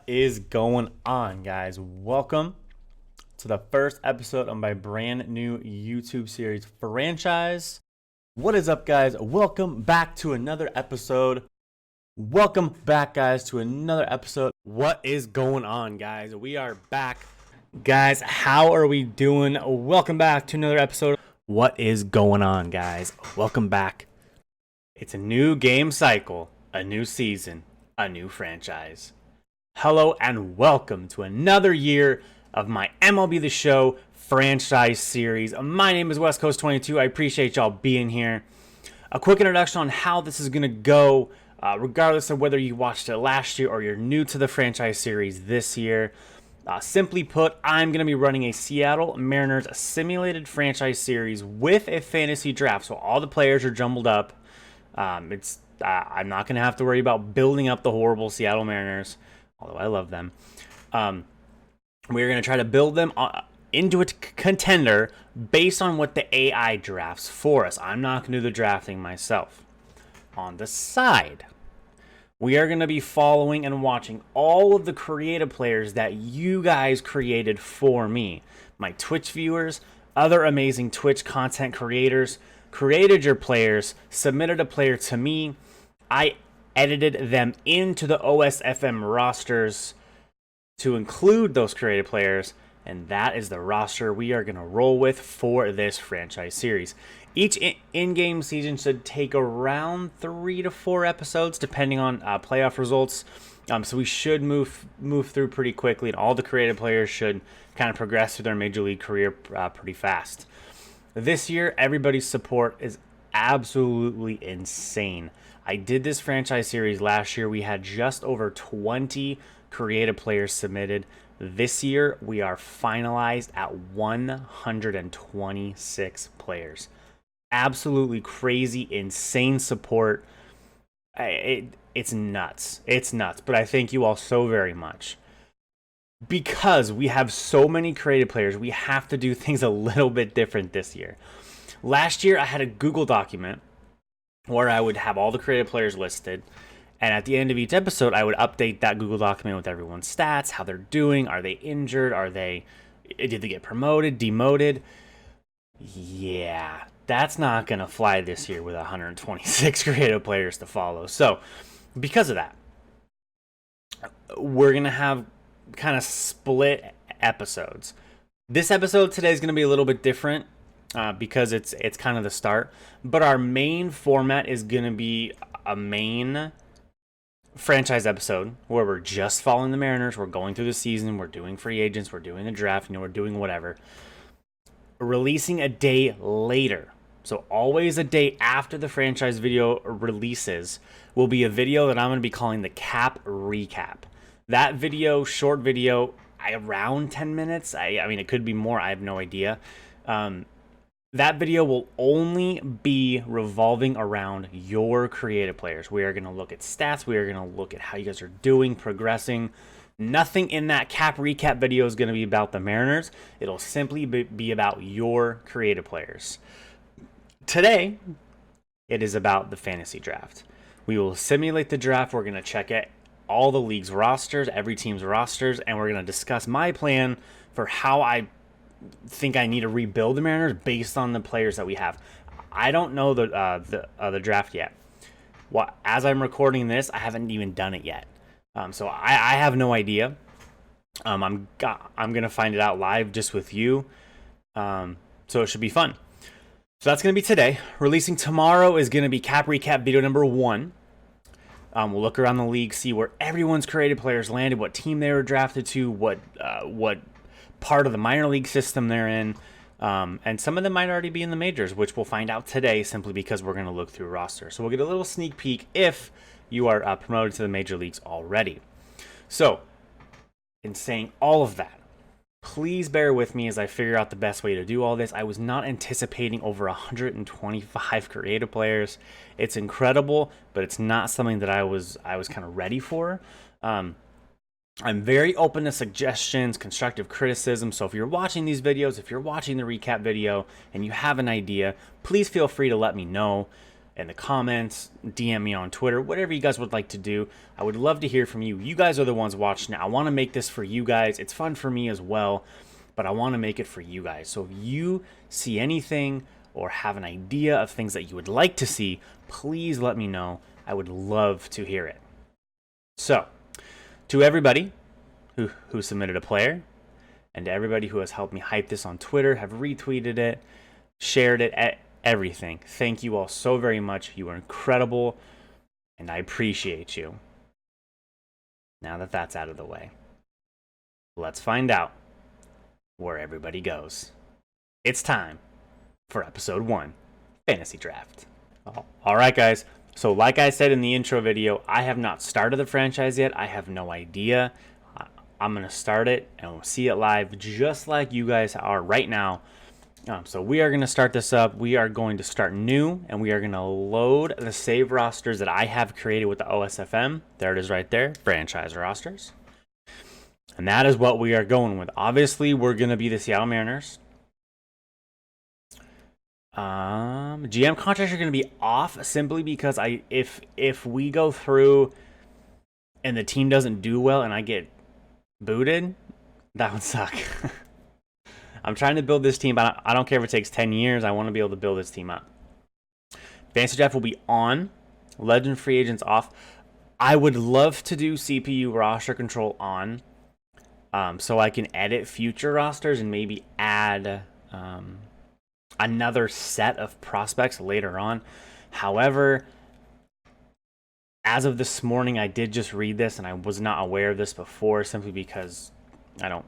is going on, guys? Welcome to the first episode of my brand new YouTube series, Franchise. What is up, guys? Welcome back to another episode. Welcome back, guys, to another episode. What is going on, guys? We are back. Guys, how are we doing? Welcome back to another episode. What is going on, guys? Welcome back. It's a new game cycle, a new season, a new franchise. Hello and welcome to another year of my MLB The Show franchise series. My name is West Coast 22. I appreciate y'all being here. A quick introduction on how this is going to go, regardless of whether you watched it last year or you're new to the franchise series this year. Simply put, I'm going to be running a Seattle Mariners simulated franchise series with a fantasy draft. So all the players are jumbled up. I'm not going to have to worry about building up the horrible Seattle Mariners, although I love them. We're going to try to build them into a contender based on what the AI drafts for us. I'm not going to do the drafting myself. On the side, we are going to be following and watching all of the creative players that you guys created for me. My Twitch viewers, other amazing Twitch content creators, created your players, submitted a player to me. I edited them into the OSFM rosters to include those creative players, and that is the roster we are going to roll with for this franchise series. Each in-game season should take around 3 to 4 episodes, depending on playoff results. So we should move through pretty quickly, and all the creative players should kind of progress through their major league career pretty fast. This year, everybody's support is absolutely insane. I did this franchise series last year. We had just over 20 creative players submitted. This year, we are finalized at 126 players. Absolutely crazy, insane support. It's nuts. It's nuts. But I thank you all so very much. Because we have so many creative players, we have to do things a little bit different this year. Last year, I had a Google document where I would have all the creative players listed. And at the end of each episode, I would update that Google document with everyone's stats, how they're doing, are they injured, did they get promoted, demoted? Yeah, that's not going to fly this year with 126 creative players to follow. So, because of that, we're going to have kind of split episodes. This episode today is going to be a little bit different because it's kind of the start. But our main format is going to be a main franchise episode where we're just following the Mariners. We're going through the season. We're doing free agents. We're doing the draft. We're doing whatever. Releasing a day later. So always a day after the franchise video releases will be a video that I'm going to be calling the Cap Recap. That video, short video, around 10 minutes. I mean, it could be more. I have no idea. That video will only be revolving around your creative players. We are going to look at stats. We are going to look at how you guys are doing, progressing. Nothing in that Cap Recap video is going to be about the Mariners. It'll simply be about your creative players. Today, it is about the fantasy draft. We will simulate the draft. We're going to check it. All the league's rosters, every team's rosters, and we're going to discuss my plan for how I think I need to rebuild the Mariners based on the players that we have. I don't know the draft yet. As I'm recording this, I haven't even done it yet, so I have no idea. I'm gonna find it out live just with you, so it should be fun. So that's gonna be today. Releasing tomorrow is gonna be Cap Recap video number 1. We'll look around the league, see where everyone's creative players landed, what team they were drafted to, what part of the minor league system they're in, and some of them might already be in the majors, which we'll find out today simply because we're going to look through roster. So we'll get a little sneak peek if you are promoted to the major leagues already. So, in saying all of that, please bear with me as I figure out the best way to do all this. I was not anticipating over 125 creative players. It's incredible, but it's not something that I was kind of ready for. I'm very open to suggestions, constructive criticism. So if you're watching these videos, if you're watching the recap video and you have an idea, please feel free to let me know. in the comments, DM me on Twitter, whatever you guys would like to do. I would love to hear from you. You guys are the ones watching it. I want to make this for you guys. It's fun for me as well, but I want to make it for you guys. So if you see anything or have an idea of things that you would like to see, please let me know. I would love to hear it. So, to everybody who submitted a player, and to everybody who has helped me hype this on Twitter, have retweeted it, shared it, everything. Thank you all so very much. You are incredible, and I appreciate you. Now that that's out of the way, let's find out where everybody goes. It's time for episode 1, Fantasy Draft. All right, guys. So like I said in the intro video, I have not started the franchise yet. I have no idea. I'm going to start it and we'll see it live just like you guys are right now. So we are going to start this up. We are going to start new and we are going to load the save rosters that I have created with the OSFM. There it is right there, franchise rosters. And that is what we are going with. Obviously, we're going to be the Seattle Mariners. GM contracts are going to be off simply because if we go through and the team doesn't do well and I get booted, that would suck. I'm trying to build this team, but I don't care if it takes 10 years. I want to be able to build this team up. Fantasy Draft will be on. Legend Free Agents off. I would love to do CPU roster control on, so I can edit future rosters and maybe add another set of prospects later on. However, as of this morning, I did just read this, and I was not aware of this before simply because I don't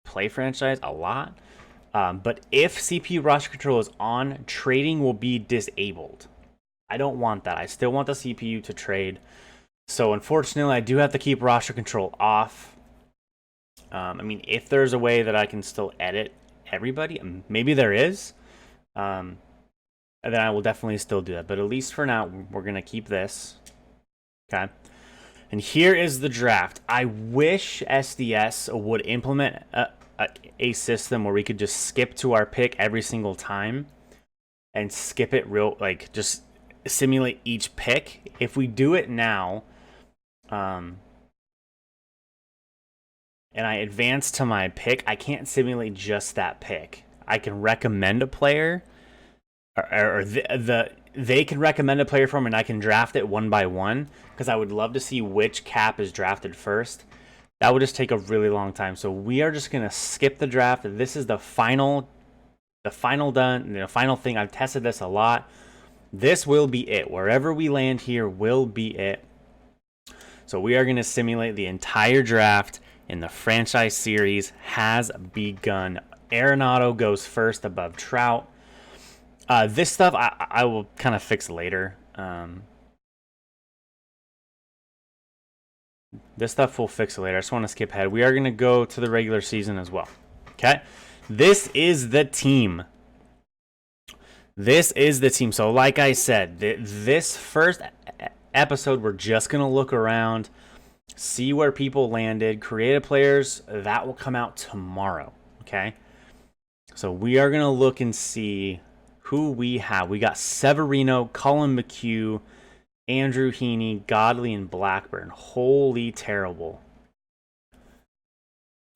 play franchise a lot. But if CPU roster control is on, trading will be disabled. I don't want that. I still want the CPU to trade. So unfortunately, I do have to keep roster control off. I mean, if there's a way that I can still edit everybody, maybe there is. And then I will definitely still do that. But at least for now, we're going to keep this. Okay. And here is the draft. I wish SDS would implement a system where we could just skip to our pick every single time and skip it just simulate each pick. If we do it now, and I advance to my pick, I can't simulate just that pick. I can recommend a player, or they can recommend a player for me, and I can draft it one by one, because I would love to see which cap is drafted first. That would just take a really long time. So we are just gonna skip the draft. This is the final thing. I've tested this a lot. This will be it. Wherever we land here will be it. So we are gonna simulate the entire draft, and the franchise series has begun. Arenado goes first above Trout. This stuff I will kind of fix later. This stuff we'll fix later. I just want to skip ahead. We are going to go to the regular season as well. Okay? This is the team. This is the team. So like I said, this first episode, we're just going to look around, see where people landed. Creative players, that will come out tomorrow. Okay? So we are going to look and see who we have. We got Severino, Colin McHugh, Andrew Heaney, Godley, and Blackburn. Holy terrible.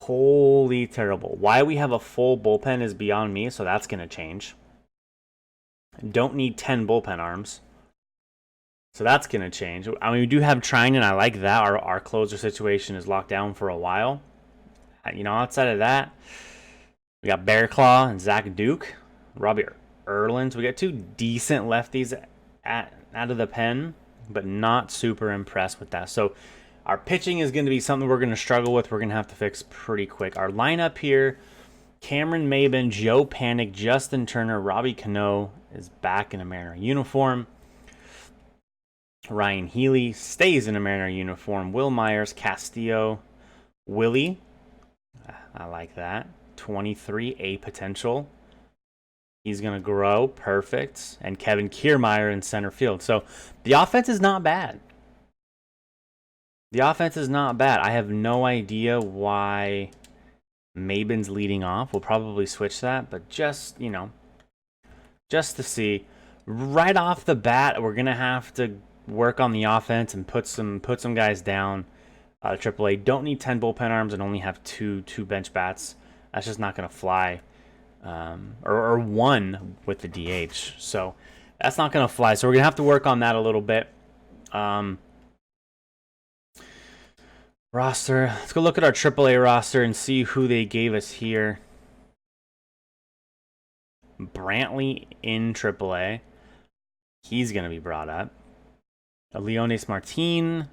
Holy terrible. Why we have a full bullpen is beyond me, so that's going to change. Don't need 10 bullpen arms. So that's going to change. I mean, we do have Trinan. I like that. Our closer situation is locked down for a while. Outside of that, we got Bear Claw and Zach Duke. Robbie Erlin. So we got two decent lefties out of the pen, but not super impressed with that. So our pitching is going to be something we're going to struggle with. We're going to have to fix pretty quick. Our lineup here, Cameron Maben, Joe Panic, Justin Turner, Robbie Cano is back in a Mariner uniform. Ryan Healy stays in a Mariner uniform. Will Myers, Castillo, Willie. I like that. 23, A potential. He's going to grow. Perfect. And Kevin Kiermaier in center field. So the offense is not bad. The offense is not bad. I have no idea why Maben's leading off. We'll probably switch that. But just to see. right off the bat, we're gonna have to work on the offense and put some guys down. AAA don't need 10 bullpen arms and only have two bench bats. That's just not gonna fly. Or one with the DH. So that's not gonna fly. So we're gonna have to work on that a little bit. Roster. Let's go look at our AAA roster and see who they gave us here. Brantley in AAA. He's going to be brought up. Leonis Martin.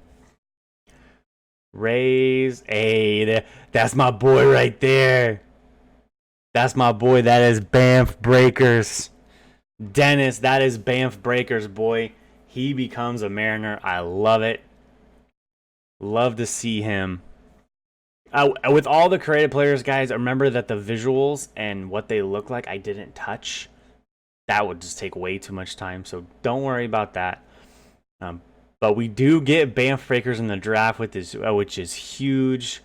Rays. Hey, that's my boy right there. That's my boy. That is Banff Breakers. Dennis, that is Banff Breakers, boy. He becomes a Mariner. I love it. Love to see him. With all the creative players, guys, remember that the visuals and what they look like, I didn't touch. That would just take way too much time, so don't worry about that. But we do get Banff Breakers in the draft, with this, which is huge.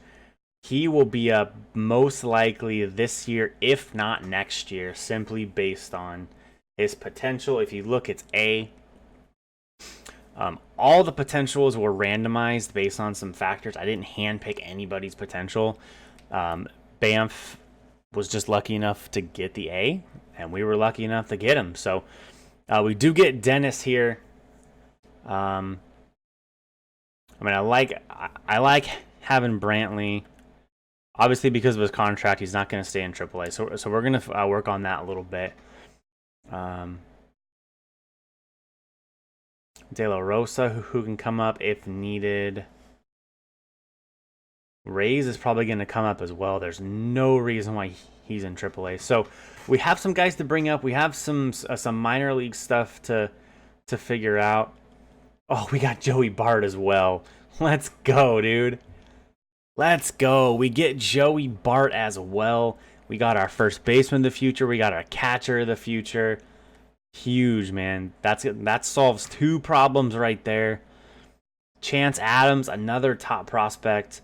He will be up most likely this year, if not next year, simply based on his potential. If you look, it's A. All the potentials were randomized based on some factors. I didn't handpick anybody's potential. Banff was just lucky enough to get the A, and we were lucky enough to get him. So we do get Dennis here. I mean, I like having Brantley. Obviously, because of his contract, he's not going to stay in AAA. So we're going to work on that a little bit. De La Rosa, who can come up if needed. Rays is probably going to come up as well. There's no reason why he's in AAA. So we have some guys to bring up. We have some minor league stuff to figure out. Oh, we got Joey Bart as well. Let's go, dude. Let's go. We get Joey Bart as well. We got our first baseman of the future. We got our catcher of the future. Huge, man. That solves two problems right there. Chance Adams, another top prospect.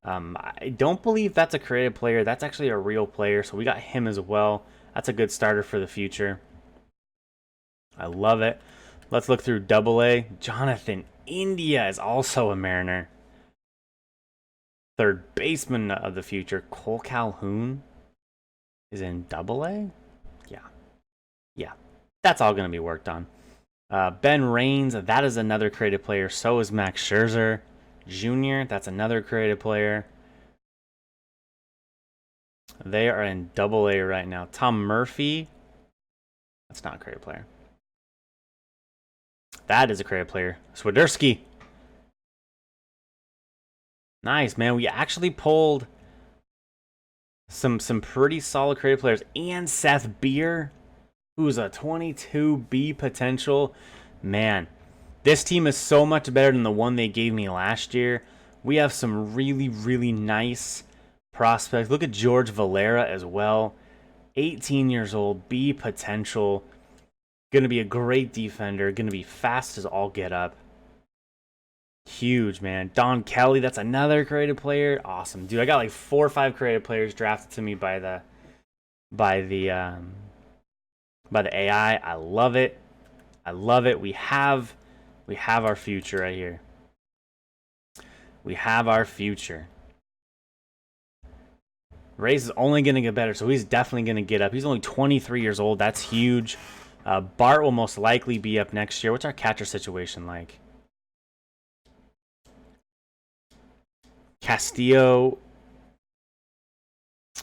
I don't believe that's a creative player. That's actually a real player, so we got him as well. That's a good starter for the future. I love it. Let's look through AA. Jonathan India is also a Mariner. Third baseman of the future, Cole Calhoun, is in AA? Yeah. That's all going to be worked on. Ben Raines, that is another creative player. So is Max Scherzer Jr. That's another creative player. They are in AA right now. Tom Murphy, that's not a creative player. That is a creative player. Swiderski. Nice, man. We actually pulled some pretty solid creative players. And Seth Beer, who's a 22B potential. Man, this team is so much better than the one they gave me last year. We have some really, really nice prospects. Look at George Valera as well. 18 years old, B potential. Going to be a great defender. Going to be fast as all get up. Huge, man. Don Kelly, that's another creative player. Awesome, dude. I got like 4 or 5 creative players drafted to me by the AI. I love it. We have our future right here. We have our future. Rays is only going to get better, so he's definitely going to get up. He's only 23 years old. That's huge. Bart will most likely be up next year. What's our catcher situation like? Castillo.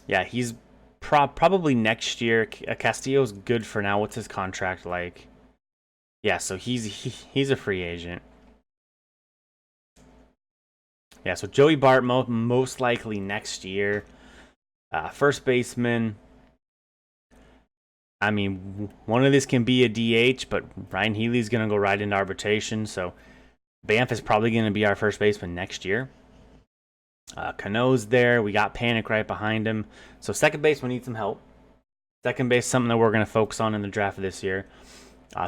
Yeah, he's probably next year. Castillo's good for now. What's his contract like? Yeah, so he's a free agent. Yeah, so Joey Bart most likely next year. First baseman. I mean, one of these can be a DH, but Ryan Healy's going to go right into arbitration. So Banff is probably going to be our first baseman next year. Cano's there. We got Panic right behind him. So second base, we need some help. Second base, something that we're going to focus on in the draft of this year.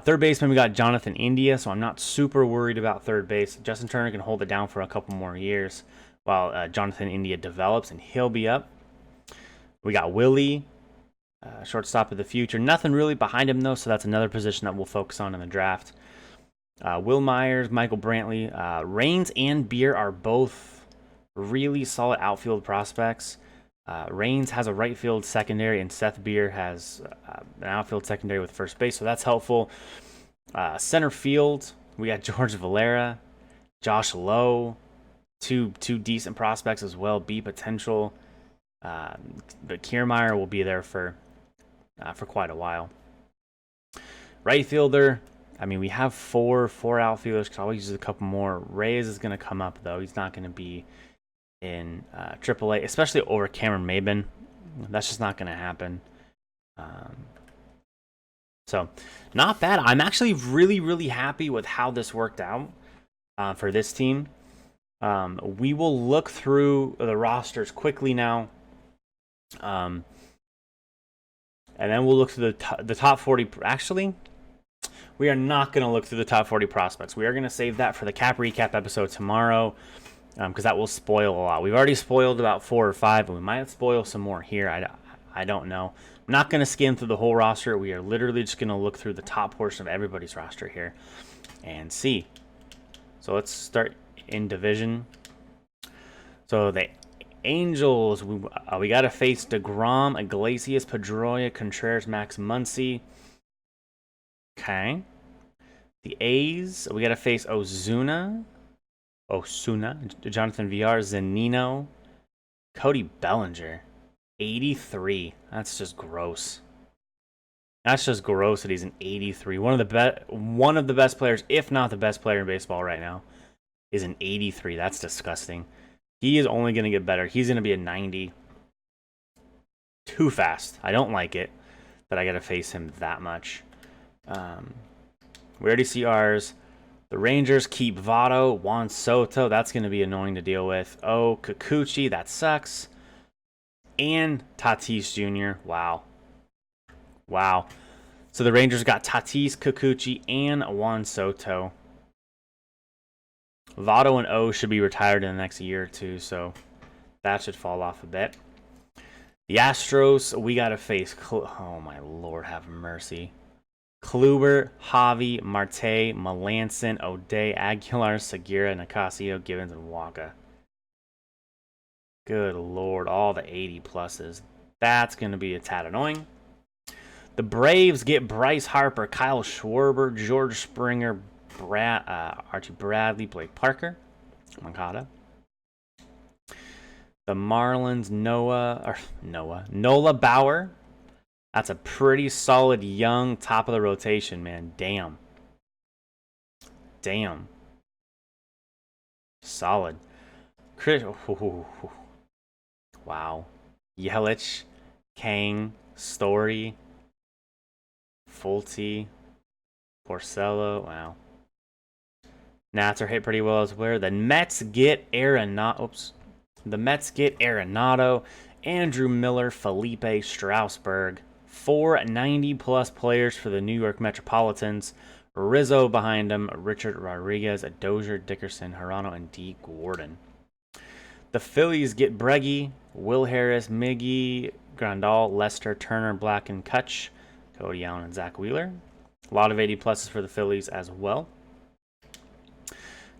Third baseman, we got Jonathan India, so I'm not super worried about third base. Justin Turner can hold it down for a couple more years while Jonathan India develops, and he'll be up. We got Willie. Shortstop of the future. Nothing really behind him, though, so that's another position that we'll focus on in the draft. Will Myers, Michael Brantley. Raines and Beer are both really solid outfield prospects. Raines has a right field secondary, and Seth Beer has an outfield secondary with first base, so that's helpful. Center field, we got George Valera, Josh Lowe, two decent prospects as well, B potential. But Kiermaier will be there for quite a while. Right fielder, I mean, we have four outfielders. Could always use a couple more. Reyes is going to come up, though. He's not going to be in TripleA, especially over Cameron Maben. That's just not going to happen. So, not bad. I'm actually really, really happy with how this worked out for this team. We will look through the rosters quickly now. And then we'll look through the top 40. Actually, we are not going to look through the top 40 prospects. We are going to save that for the cap recap episode tomorrow, because that will spoil a lot. We've already spoiled about 4 or 5, and we might spoil some more here. I don't know. I'm not going to skim through the whole roster. We are literally just going to look through the top portion of everybody's roster here and see. So let's start in division. So the Angels, we got to face DeGrom, Iglesias, Pedroia, Contreras, Max Muncy. Okay. The A's, we got to face Osuna, Jonathan Villar, Zanino, Cody Bellinger, 83. That's just gross. That's just gross that he's an 83. One of the best players, if not the best player in baseball right now, is an 83. That's disgusting. He is only going to get better. He's going to be a 90. Too fast. I don't like it that I got to face him that much. We already see ours. The Rangers keep Votto, Juan Soto. That's going to be annoying to deal with. Oh, Kikuchi. That sucks. And Tatis Jr. Wow. So the Rangers got Tatis, Kikuchi, and Juan Soto. Votto and O should be retired in the next year or two, so that should fall off a bit. The Astros, we got to face... oh, my Lord, have mercy. Kluber, Javi, Marte, Melanson, O'Day, Aguilar, Segura, Nicasio, Gibbons, and Waka. Good Lord, all the 80-pluses. That's going to be a tad annoying. The Braves get Bryce Harper, Kyle Schwarber, George Springer, Archie Bradley, Blake Parker, Moncada. The Marlins, Nola Bauer. That's a pretty solid young top of the rotation, man. Damn. Solid. Chris. Wow. Yelich, Kang, Story, Fulte, Porcello. Wow. Nats are hit pretty well as well. The Mets get Arenado. Andrew Miller, Felipe Strasburg. 4 90-plus players for the New York Metropolitans. Rizzo behind him. Richard Rodriguez, Dozier, Dickerson, Hirano, and D. Gordon. The Phillies get Breggy, Will Harris, Miggy, Grandal, Lester, Turner, Black, and Kutch. Cody Allen and Zach Wheeler. A lot of 80-pluses for the Phillies as well.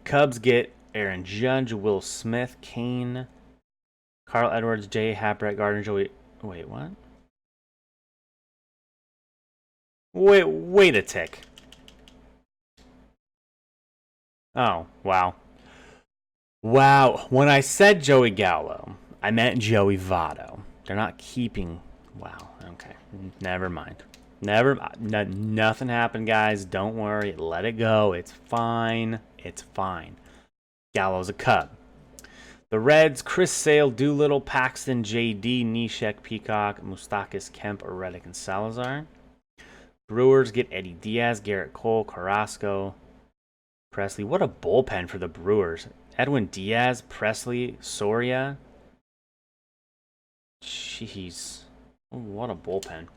Cubs get Aaron Judge, Will Smith, Kane, Carl Edwards, Jay Happ, Gardner, Joey. Wait, what? Wait a tick. Oh, wow. When I said Joey Gallo, I meant Joey Votto. They're not keeping... Wow, okay. Never mind. Nothing happened, guys. Don't worry. Let it go. It's fine. Gallo's a Cub. The Reds, Chris Sale, Doolittle, Paxton, JD, Neshek, Peacock, Moustakas, Kemp, Reddick, and Salazar. Brewers get Eddie Diaz, Garrett Cole, Carrasco, Presley. What a bullpen for the Brewers. Edwin Diaz, Presley, Soria. Jeez. What a bullpen.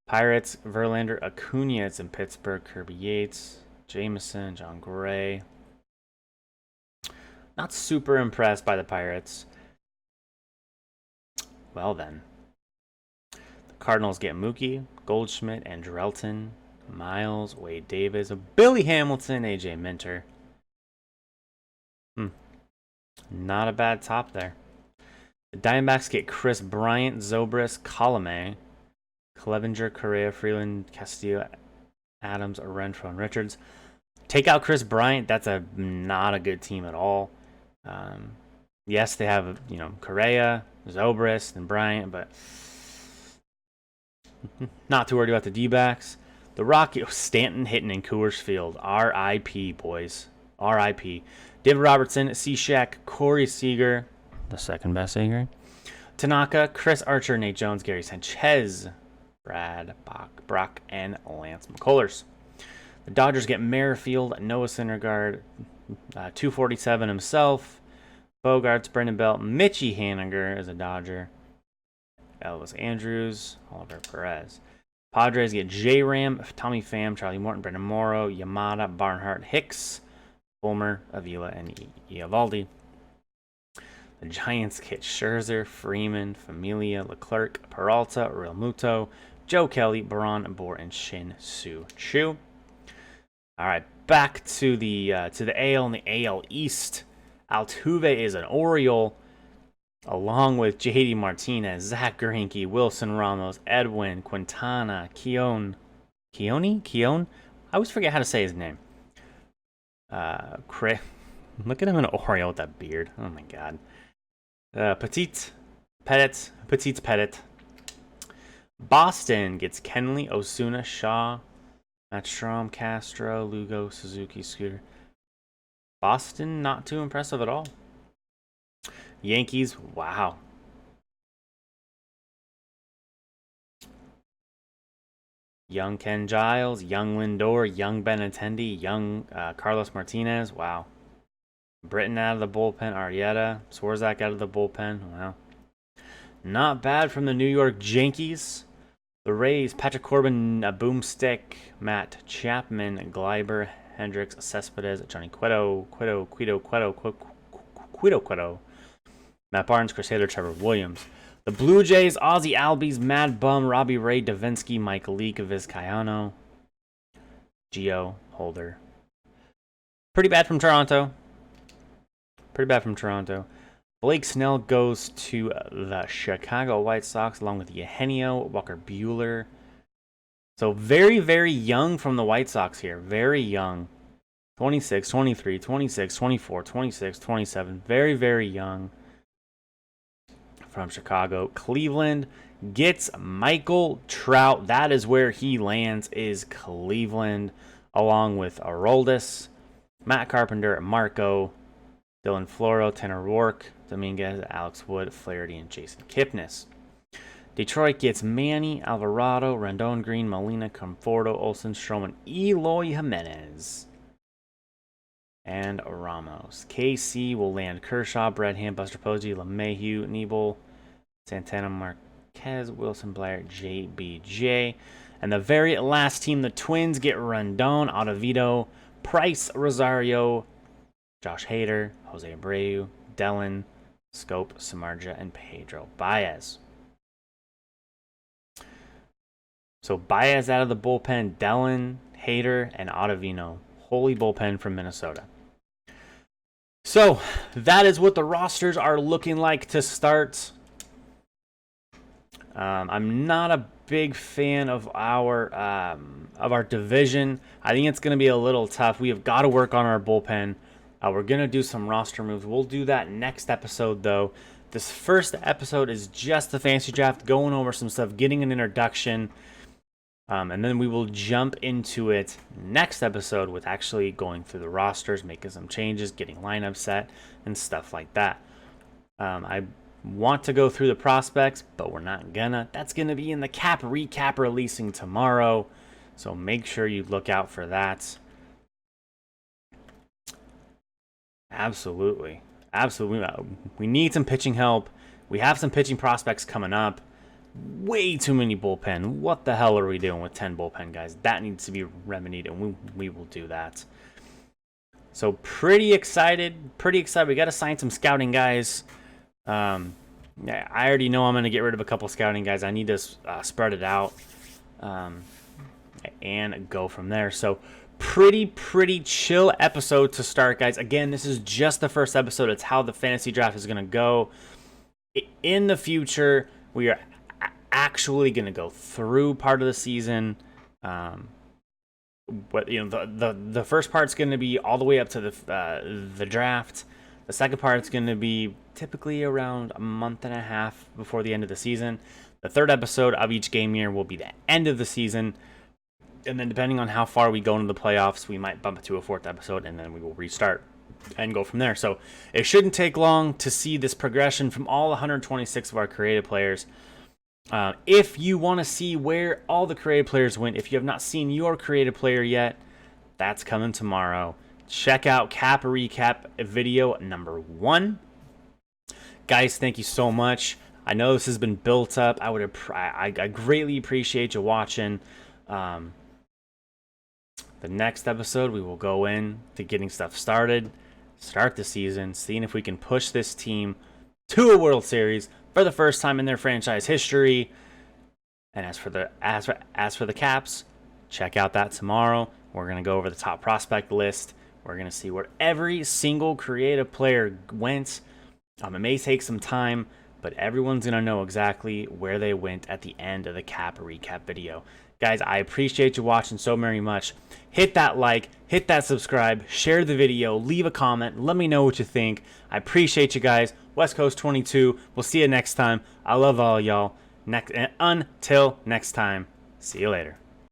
Pirates, Verlander, Acuna. It's in Pittsburgh. Kirby Yates, Jameson, John Gray. Not super impressed by the Pirates. Well then. The Cardinals get Mookie, Goldschmidt, Andrelton, Miles, Wade Davis, Billy Hamilton, AJ Minter. Not a bad top there. The Diamondbacks get Chris Bryant, Zobrist, Colomé, Clevenger, Correa, Freeland, Castillo, Adams, Renfroe, and Richards. Take out Chris Bryant. That's not a good team at all. Yes, they have Correa, Zobrist, and Bryant, but not too worried about the D-backs. The Rockies, Stanton hitting in Coors Field. R.I.P. boys. R.I.P. David Robertson, Cishek, Corey Seager, the second best Seager, Tanaka, Chris Archer, Nate Jones, Gary Sanchez, Brad Brock, and Lance McCullers. The Dodgers get Merrifield, Noah Syndergaard, 247 himself, Bogarts, Brendan Belt, Mitchie Haniger is a Dodger, Elvis Andrews, Oliver Perez. Padres get J-Ram, Tommy Pham, Charlie Morton, Brendan Morrow, Yamada, Barnhart, Hicks, Fulmer, Avila, and Eovaldi. The Giants get Scherzer, Freeman, Familia, Leclerc, Peralta, Real Muto, Joe Kelly, Baron, Bohr, and Shin Soo Choo. All right, back to the AL and the AL East. Altuve is an Oriole, along with JD Martinez, Zach Greinke, Wilson Ramos, Edwin, Quintana, Keone. I always forget how to say his name. Look at him in an Oriole with that beard. Oh my god. Petite Pettit. Boston gets Kenley, Osuna, Shaw, Matt Strom, Castro, Lugo, Suzuki, Scooter. Boston, not too impressive at all. Yankees, wow. Young Ken Giles, young Lindor, young Benintendi, young Carlos Martinez, wow. Britton out of the bullpen, Arrieta, Swarzak out of the bullpen, wow. Not bad from the New York Yankees. The Rays, Patrick Corbin, Boomstick, Matt Chapman, Gleiber, Hendricks, Cespedes, Johnny Cueto, Matt Barnes, Chris Taylor, Trevor Williams. The Blue Jays, Ozzie Albies, Mad Bum, Robbie Ray, Davinsky, Mike Leake, Vizcayano, Gio, Holder. Pretty bad from Toronto. Blake Snell goes to the Chicago White Sox along with Eugenio, Walker Buehler. So very, very young from the White Sox here. Very young. 26, 23, 26, 24, 26, 27. Very, very young from Chicago. Cleveland gets Michael Trout. That is where he lands, is Cleveland, along with Aroldis, Matt Carpenter, Marco, Dylan Floro, Tanner Rourke, Dominguez, Alex Wood, Flaherty, and Jason Kipnis. Detroit gets Manny, Alvarado, Rendon, Green, Molina, Conforto, Olsen, Stroman, Eloy Jimenez, and Ramos. KC will land Kershaw, Bradham, Buster Posey, LeMahieu, Nebel, Santana, Marquez, Wilson, Blair, JBJ. And the very last team, the Twins, get Rendon, Ottavino, Price, Rosario, Josh Hader, Jose Abreu, Dellin, Scope, Samardzija, and Pedro Baez. So Baez out of the bullpen, Dellin, Hader, and Ottavino. Holy bullpen from Minnesota. So that is what the rosters are looking like to start. I'm not a big fan of our division. I think it's going to be a little tough. We have got to work on our bullpen. We're going to do some roster moves. We'll do that next episode, though. This first episode is just the fantasy draft, going over some stuff, getting an introduction. And then we will jump into it next episode with actually going through the rosters, making some changes, getting lineups set, and stuff like that. I want to go through the prospects, but we're not gonna. That's gonna be in the cap recap releasing tomorrow. So make sure you look out for that. Absolutely. We need some pitching help. We have some pitching prospects coming up. Way too many bullpen. What the hell are we doing with 10 bullpen guys? That needs to be remedied, and we will do that. So pretty excited. We got to sign some scouting guys. Yeah, I already know I'm going to get rid of a couple scouting guys. I need to spread it out and go from there. So pretty chill episode to start, guys. Again, this is just the first episode. It's how the fantasy draft is going to go. In the future, we are actually going to go through part of the season. But the first part's going to be all the way up to the draft. The second part's going to be typically around a month and a half before the end of the season. The third episode of each game year will be the end of the season. And then depending on how far we go into the playoffs, we might bump it to a fourth episode, and then we will restart and go from there. So it shouldn't take long to see this progression from all 126 of our creative players. If you want to see where all the creative players went, if you have not seen your creative player yet, that's coming tomorrow. Check out Cap Recap video number 1. Guys, thank you so much. I know this has been built up. I greatly appreciate you watching. The next episode, we will go in to getting stuff started, start the season, seeing if we can push this team to a World Series for the first time in their franchise history. And as for the Caps, check out that tomorrow. We're gonna go over the top prospect list. We're gonna see where every single creative player went. It may take some time, but everyone's gonna know exactly where they went at the end of the Cap Recap video. Guys, I appreciate you watching so very much. Hit that like, hit that subscribe, share the video, leave a comment, let me know what you think. I appreciate you guys. West Coast 22. We'll see you next time. I love all y'all. Until next time, see you later.